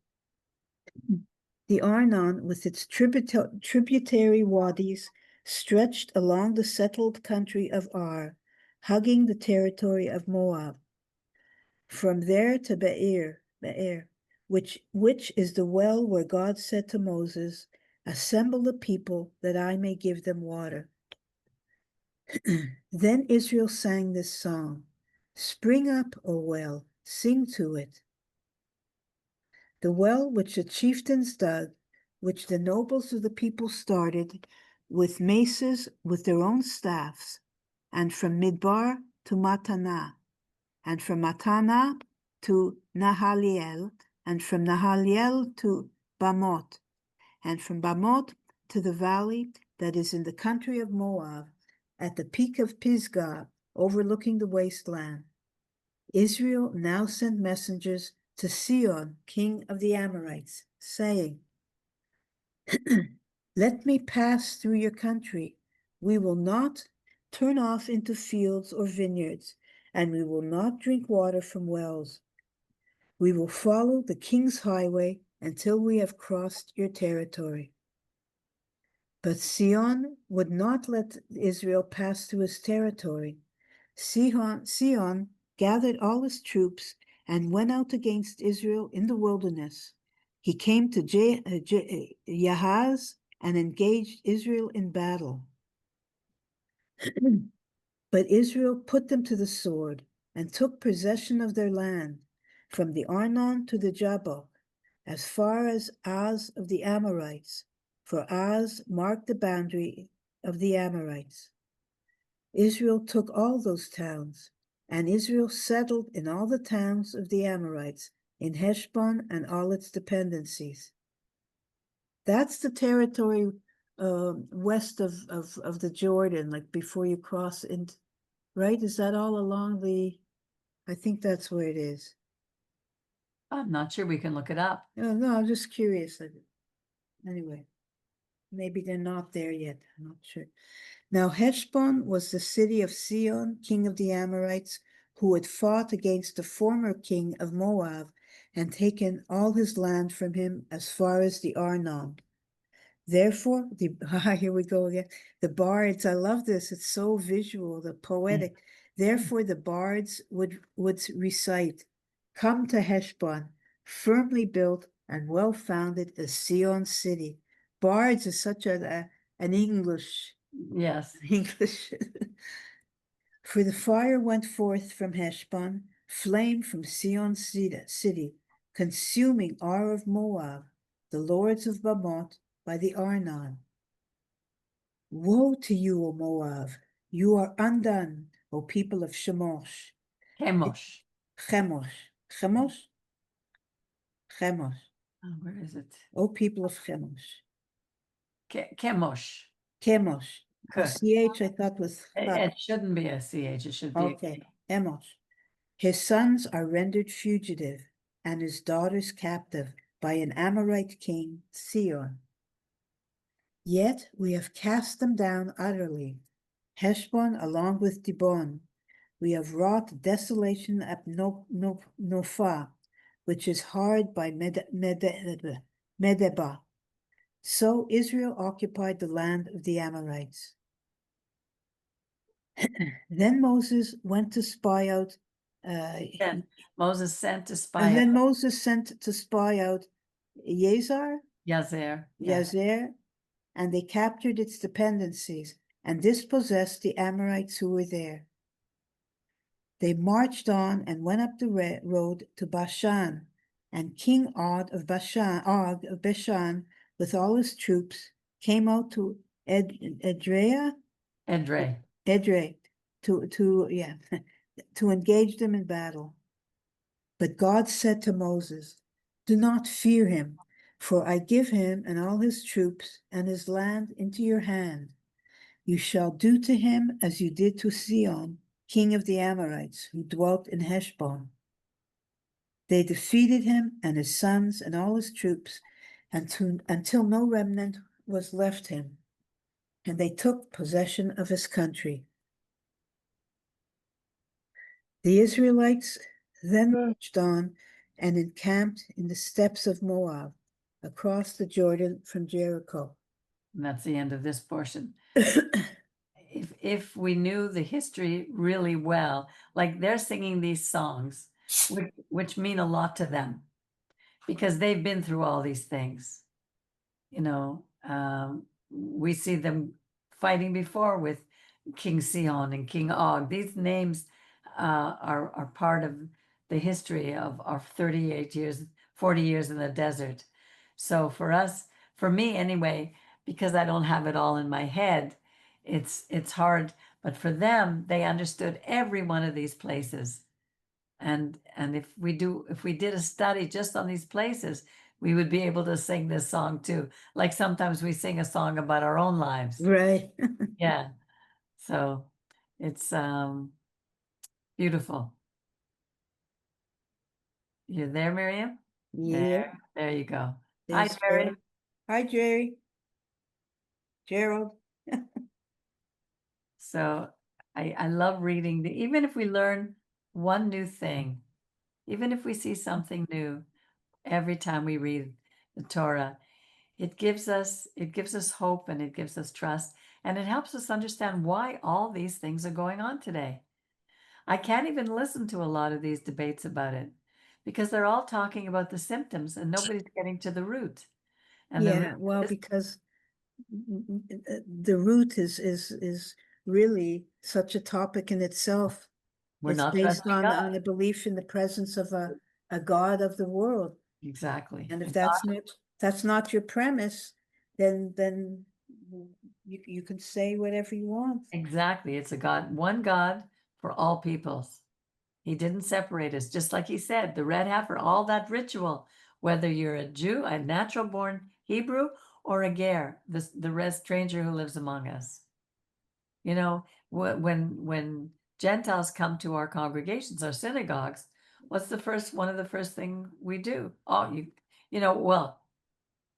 The Arnon, with its tributary wadis, stretched along the settled country of Ar, hugging the territory of Moab. From there to Be'er, which is the well where God said to Moses, "Assemble the people that I may give them water." Then Israel sang this song, "Spring up, O well, sing to it." The well which the chieftains dug, which the nobles of the people started, with maces, with their own staffs. and from Midbar to Matana, and from Matana to Nahaliel, and from Nahaliel to Bamot, and from Bamot to the valley that is in the country of Moab, at the peak of Pisgah, overlooking the wasteland. Israel now sent messengers to Sihon, king of the Amorites, saying, "Let me pass through your country. We will not turn off into fields or vineyards, and we will not drink water from wells. We will follow the king's highway until we have crossed your territory." But Sihon would not let Israel pass through his territory. Sihon gathered all his troops and went out against Israel in the wilderness. He came to Yahaz and engaged Israel in battle. But Israel put them to the sword and took possession of their land, from the Arnon to the Jabbok, as far as Az of the Amorites, for Az marked the boundary of the Amorites. Israel took all those towns, and Israel settled in all the towns of the Amorites, in Heshbon and all its dependencies. That's the territory west of the Jordan, like before you cross in, right? Is that all along the, I think that's where it is. I'm not sure. We can look it up. No, I'm just curious. Anyway, maybe they're not there yet. I'm not sure. Now, Heshbon was the city of Sihon, king of the Amorites, who had fought against the former king of Moab and taken all his land from him as far as the Arnon. Therefore, here we go again. The bards, I love this. It's so visual, the poetic. Therefore, the bards would recite, "Come to Heshbon, firmly built and well founded as Sion's city." Bards is such an English. Yes. English. For the fire went forth from Heshbon, flame from Sion's city, consuming Ar of Moab, the lords of Bamot, by the Arnon. Woe to you, O Moab! You are undone, O people of Chemosh. Chemosh. Chemosh. Oh, where is it? O people of Chemosh. Chemosh. Chemosh. The Good. CH I thought was It shouldn't be a CH. It should be okay. Chemosh. His sons are rendered fugitive, and his daughters captive by an Amorite king, Sihon. Yet we have cast them down utterly, Heshbon along with Dibon. We have wrought desolation at Nophah, which is hard by Medeba. So Israel occupied the land of the Amorites. Then Moses went to spy out. Moses sent to spy And then out Moses sent to spy out Yazer, Yazer. Yazer, and they captured its dependencies and dispossessed the Amorites who were there. They marched on and went up the road to Bashan, and King Og of Bashan, with all his troops, came out to Edrei to engage them in battle. But God said to Moses, "Do not fear him, for I give him and all his troops and his land into your hand. You shall do to him as you did to Sihon, king of the Amorites, who dwelt in Heshbon." They defeated him and his sons and all his troops until no remnant was left him, and they took possession of his country. The Israelites then marched on and encamped in the steppes of Moab, across the Jordan from Jericho. And that's the end of this portion. If we knew the history really well, like they're singing these songs, which mean a lot to them, because they've been through all these things. You know, we see them fighting before with King Sihon and King Og. These names are part of the history of our 38 years, 40 years in the desert. So for us, for me anyway, because I don't have it all in my head, it's hard. But for them, they understood every one of these places. And if we did a study just on these places, we would be able to sing this song too. Like sometimes we sing a song about our own lives. Right. Yeah. So it's beautiful. You there, Miriam? Yeah. There you go. Hi, There's Jerry. Hi, Jerry. Gerald. So I love reading. Even if we learn one new thing, even if we see something new every time we read the Torah, it gives us hope, and it gives us trust, and it helps us understand why all these things are going on today. I can't even listen to a lot of these debates about it because they're all talking about the symptoms and nobody's getting to the root. And the root Yeah, well, is, because the root is really such a topic in itself. we're It's not based trusting God. on a belief in the presence of a God of the world. Exactly. And if And that's not your premise, then you can say whatever you want. exactly. It's a God, one God for all peoples. He didn't separate us, just like he said, the red heifer, all that ritual, whether you're a Jew, a natural born Hebrew, or a ger, the red stranger who lives among us. You know, when Gentiles come to our congregations, our synagogues, what's one of the first thing we do? Oh, well,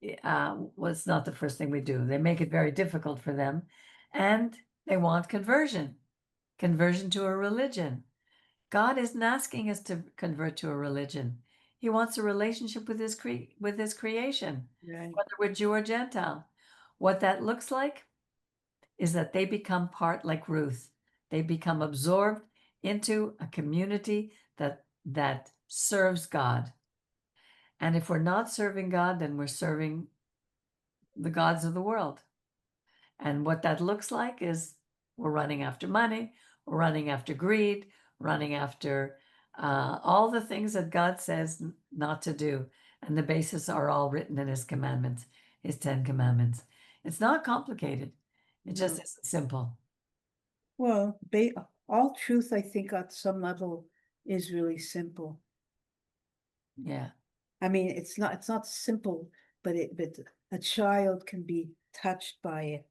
it's not the first thing we do. They make it very difficult for them, and they want conversion to a religion. God isn't asking us to convert to a religion. He wants a relationship with his creation, Right. whether we're Jew or Gentile. What that looks like is that they become part like Ruth. They become absorbed into a community that serves God. And if we're not serving God, then we're serving the gods of the world. And what that looks like is we're running after money, we're running after greed, running after all the things that God says not to do. And the basis are all written in his commandments, his 10 commandments. It's not complicated. It just No. is simple. Well, all truth, I think, at some level is really simple. Yeah, I mean, it's not simple, but a child can be touched by it.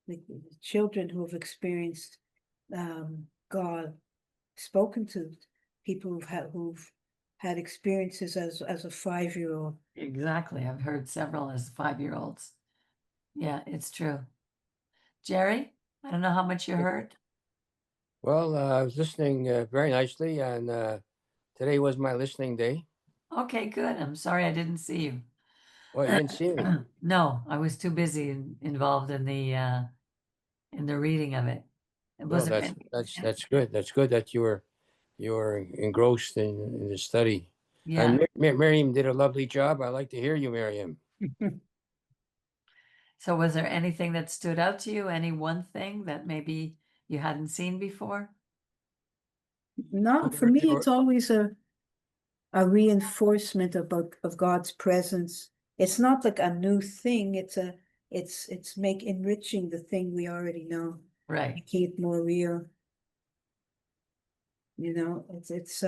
Like children who have experienced God, spoken to people who've had experiences as a 5-year-old. exactly. I've heard several as 5-year-olds. Yeah, it's true. Jerry, I don't know how much you heard. Well, I was listening very nicely, and today was my listening day. Okay, good. I'm sorry I didn't see you. Well, you didn't see me. No, I was too busy involved in the reading of it. It No, wasn't that's good. That's good that you were engrossed in the study. yeah. And Miriam did a lovely job. I like to hear you, Miriam. So was there anything that stood out to you? Any one thing that maybe you hadn't seen before? Not for me, it's always a reinforcement of God's presence. It's not like a new thing. It's enriching the thing we already know, Right. making it more real. It's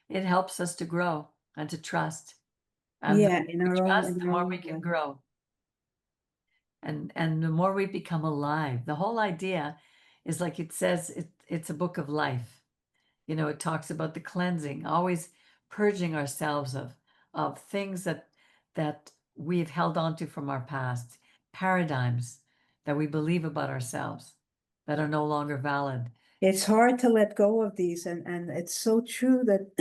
It helps us to grow and to trust. And the yeah, more we trust, in the our more own we can way. grow. And the more we become alive. The whole idea is like it says it's a book of life. It talks about the cleansing, always purging ourselves of things that we've held on to from our past, paradigms that we believe about ourselves that are no longer valid. It's hard to let go of these, and it's so true that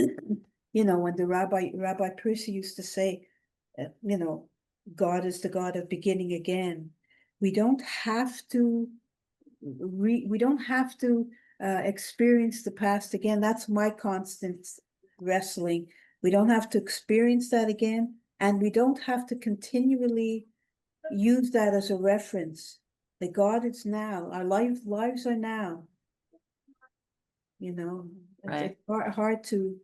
when the Rabbi Percy used to say, God is the God of beginning again. We don't have to we don't have to experience the past again. That's my constant wrestling. We don't have to experience that again, and we don't have to continually use that as a reference. That God is now. Our lives are now. It's Right. hard to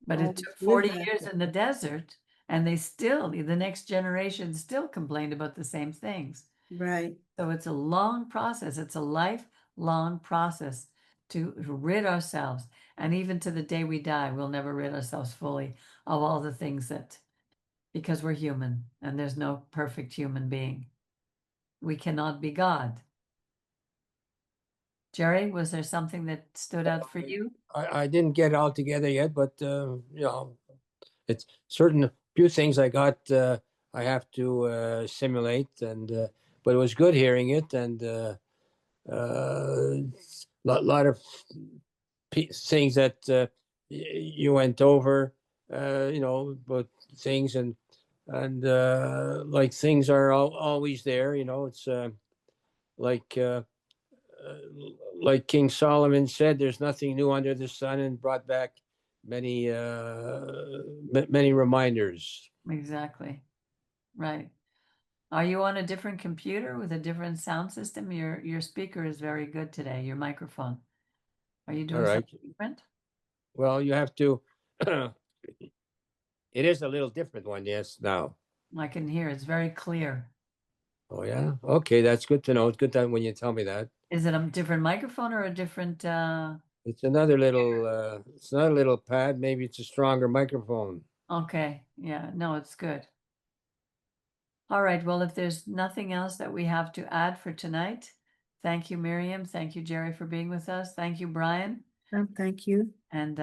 But it always took live 40 that years in the desert, and the next generation still complained about the same things. Right. So it's a long process. It's a lifelong process to rid ourselves. And even to the day we die, we'll never rid ourselves fully of all the things that, because we're human and there's no perfect human being. We cannot be God. Jerry, was there something that stood out for you? I didn't get it all together yet, but it's certain few things I got. I have to simulate, and but it was good hearing it, and lot of things that you went over. But things and like things are always there. It's like. Like King Solomon said, there's nothing new under the sun, and brought back many many reminders. Exactly. Right. Are you on a different computer with a different sound system? Your speaker is very good today, your microphone. Are you All doing right. something different? Well, you have to. It is a little different one, yes. Now. I can hear it's very clear. Oh yeah. Okay, that's good to know. It's good that when you tell me that. Is it a different microphone or a different It's another little. It's not a little pad. Maybe it's a stronger microphone. okay, yeah, no, it's good. All right, well, if there's nothing else that we have to add for tonight, thank you, Miriam. Thank you, Jerry, for being with us. Thank you, Brian. Thank you. And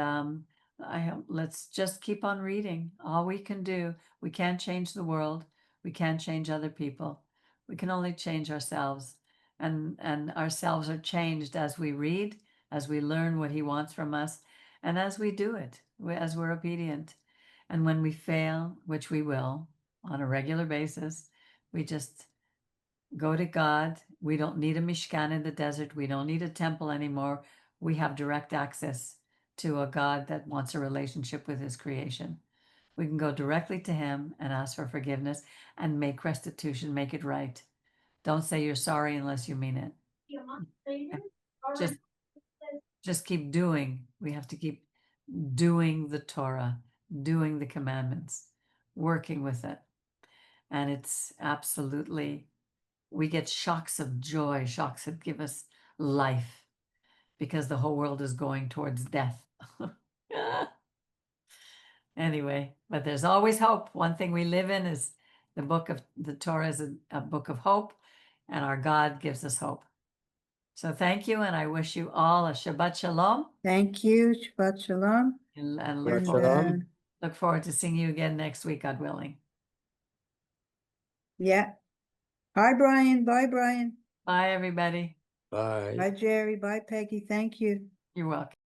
let's just keep on reading. All we can do, we can't change the world. We can't change other people. We can only change ourselves. And ourselves are changed as we read, as we learn what he wants from us, and as we do it, as we're obedient. And when we fail, which we will on a regular basis, we just go to God. We don't need a Mishkan in the desert. We don't need a temple anymore. We have direct access to a God that wants a relationship with his creation. We can go directly to him and ask for forgiveness and make restitution, make it right. Don't say you're sorry unless you mean it. Just just keep doing. We have to keep doing the Torah, doing the commandments, working with it. And it's absolutely, we get shocks of joy, shocks that give us life because the whole world is going towards death. Anyway, but there's always hope. One thing we live in is the Torah is a book of hope, and our God gives us hope. So thank you, and I wish you all a Shabbat Shalom, Thank you. Shabbat Shalom. and Shabbat And, shalom. look forward to seeing you again next week, God willing. Yeah. Hi, Brian. Bye, Brian. Bye, everybody. Bye. Bye, Jerry. Bye, Peggy. Thank you. You're welcome.